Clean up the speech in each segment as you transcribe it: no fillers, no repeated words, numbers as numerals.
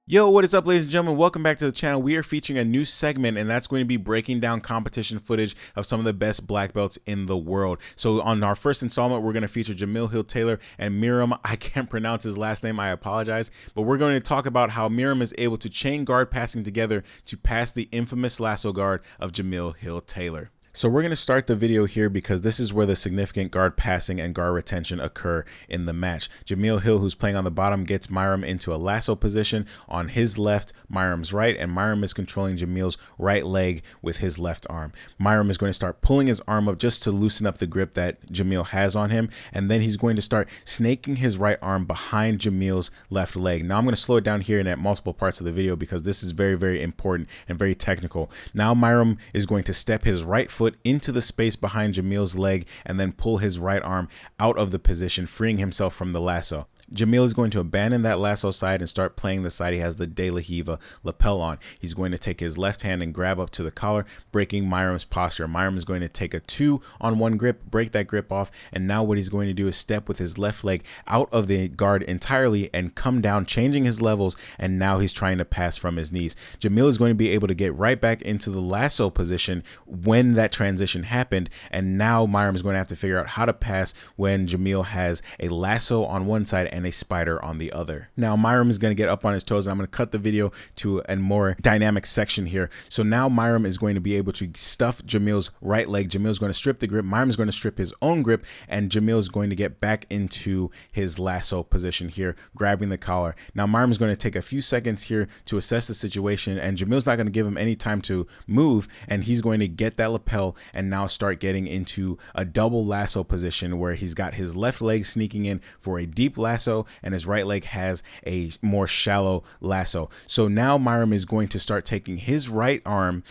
Yo, what is up, ladies and gentlemen? Welcome back to the channel. We are featuring a new segment, and that's going to be breaking down competition footage of some of the best black belts in the world. So on our first installment, we're going to feature Jamil Hill-Taylor and Meyram. I can't pronounce his last name, I apologize. But we're going to talk about how Meyram is able to chain guard passing together to pass the infamous lasso guard of Jamil Hill-Taylor. So we're going to start the video here because this is where the significant guard passing and guard retention occur in the match. Jamil Hill, who's playing on the bottom, gets Meyram into a lasso position on his left, Meyram's right, and Meyram is controlling Jamil's right leg with his left arm. Meyram is going to start pulling his arm up just to loosen up the grip that Jamil has on him, and then he's going to start snaking his right arm behind Jamil's left leg. Now I'm going to slow it down here and at multiple parts of the video because this is very, very important and very technical. Now Meyram is going to step his right foot into the space behind Jamil's leg and then pull his right arm out of the position, freeing himself from the lasso. Jamil is going to abandon that lasso side and start playing the side he has the De La Hiva lapel on. He's going to take his left hand and grab up to the collar, breaking Meyram's posture. Meyram is going to take a 2-on-1 grip, break that grip off, and now what he's going to do is step with his left leg out of the guard entirely and come down, changing his levels, and now he's trying to pass from his knees. Jamil is going to be able to get right back into the lasso position when that transition happened, and now Meyram is going to have to figure out how to pass when Jamil has a lasso on one side and a spider on the other. Now Meyram is going to get up on his toes, and I'm going to cut the video to a more dynamic section here. So now Meyram is going to be able to stuff Jamil's right leg. Jamil's going to strip the grip. Meyram is going to strip his own grip, and Jamil is going to get back into his lasso position here, grabbing the collar. Now Meyram is going to take a few seconds here to assess the situation, and Jamil's not going to give him any time to move, and he's going to get that lapel and now start getting into a double lasso position where he's got his left leg sneaking in for a deep lasso and his right leg has a more shallow lasso. So now Meyram is going to start taking his left arm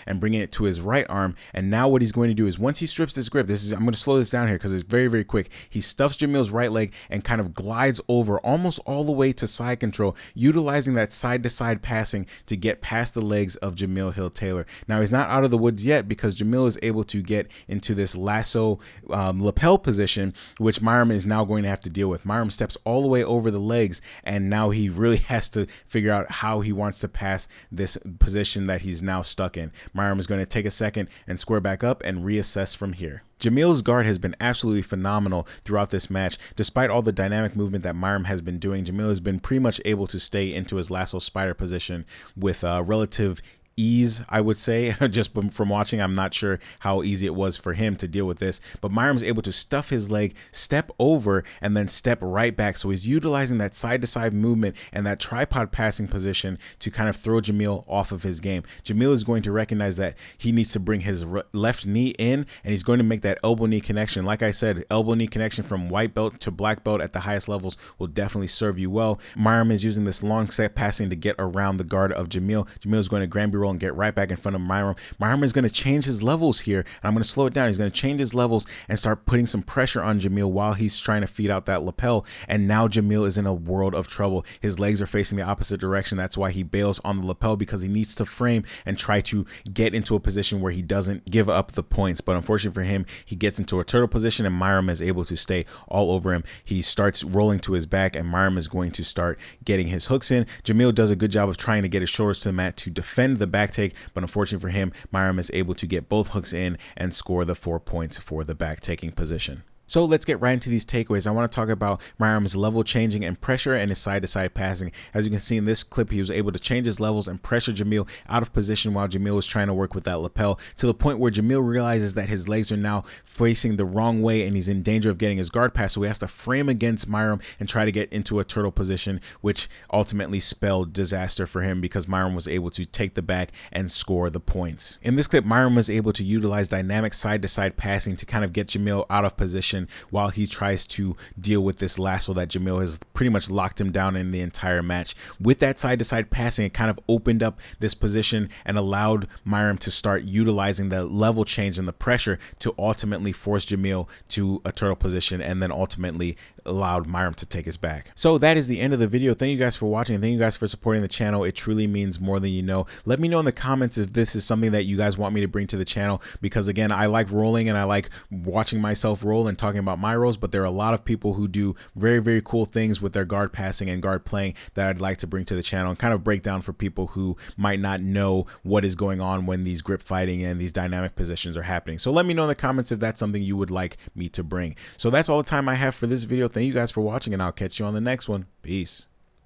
and bringing it to his right arm. And now what he's going to do is once he strips this grip, I'm going to slow this down here because it's very, very quick. He stuffs Jamil's right leg and kind of glides over almost all the way to side control, utilizing that side to side passing to get past the legs of Jamil Hill-Taylor. Now he's not out of the woods yet because Jamil is able to get into this lasso lapel position, which Meyram is now going to have to deal with. Meyram steps all the way over the legs, and now he really has to figure out how he wants to pass this position that he's now stuck in. Meyram is going to take a second and square back up and reassess from here. Jamil's guard has been absolutely phenomenal throughout this match. Despite all the dynamic movement that Meyram has been doing, Jamil has been pretty much able to stay into his lasso spider position with relative ease, I would say. Just from watching, I'm not sure how easy it was for him to deal with this, but Meyram's able to stuff his leg, step over, and then step right back. So he's utilizing that side-to-side movement and that tripod passing position to kind of throw Jamil off of his game. Jamil is going to recognize that he needs to bring his left knee in, and he's going to make that elbow-knee connection. Like I said, elbow-knee connection from white belt to black belt at the highest levels will definitely serve you well. Meyram is using this long set passing to get around the guard of Jamil. Jamil is going to Granby roll and get right back in front of Meyram. Meyram is going to change his levels here, and I'm going to slow it down. He's going to change his levels and start putting some pressure on Jamil while he's trying to feed out that lapel, and now Jamil is in a world of trouble. His legs are facing the opposite direction. That's why he bails on the lapel, because he needs to frame and try to get into a position where he doesn't give up the points. But unfortunately for him, he gets into a turtle position, and Meyram is able to stay all over him. He starts rolling to his back, and Meyram is going to start getting his hooks in. Jamil does a good job of trying to get his shoulders to the mat to defend the back take, but unfortunately for him, Meyram is able to get both hooks in and score the 4 points for the back taking position. So let's get right into these takeaways. I want to talk about Meyram's level changing and pressure and his side-to-side passing. As you can see in this clip, he was able to change his levels and pressure Jamil out of position while Jamil was trying to work with that lapel, to the point where Jamil realizes that his legs are now facing the wrong way and he's in danger of getting his guard pass. So he has to frame against Meyram and try to get into a turtle position, which ultimately spelled disaster for him because Meyram was able to take the back and score the points. In this clip, Meyram was able to utilize dynamic side-to-side passing to kind of get Jamil out of position while he tries to deal with this lasso that Jamil has pretty much locked him down in the entire match. With that side-to-side passing, it kind of opened up this position and allowed Meyram to start utilizing the level change and the pressure to ultimately force Jamil to a turtle position, and then ultimately allowed Meyram to take his back. So that is the end of the video. Thank you guys for watching, and thank you guys for supporting the channel. It truly means more than you know. Let me know in the comments if this is something that you guys want me to bring to the channel, because again, I like rolling and I like watching myself roll and talking about my roles, but there are a lot of people who do very, very cool things with their guard passing and guard playing that I'd like to bring to the channel and kind of break down for people who might not know what is going on when these grip fighting and these dynamic positions are happening. So let me know in the comments if that's something you would like me to bring. So that's all the time I have for this video. Thank you guys for watching, and I'll catch you on the next one. Peace.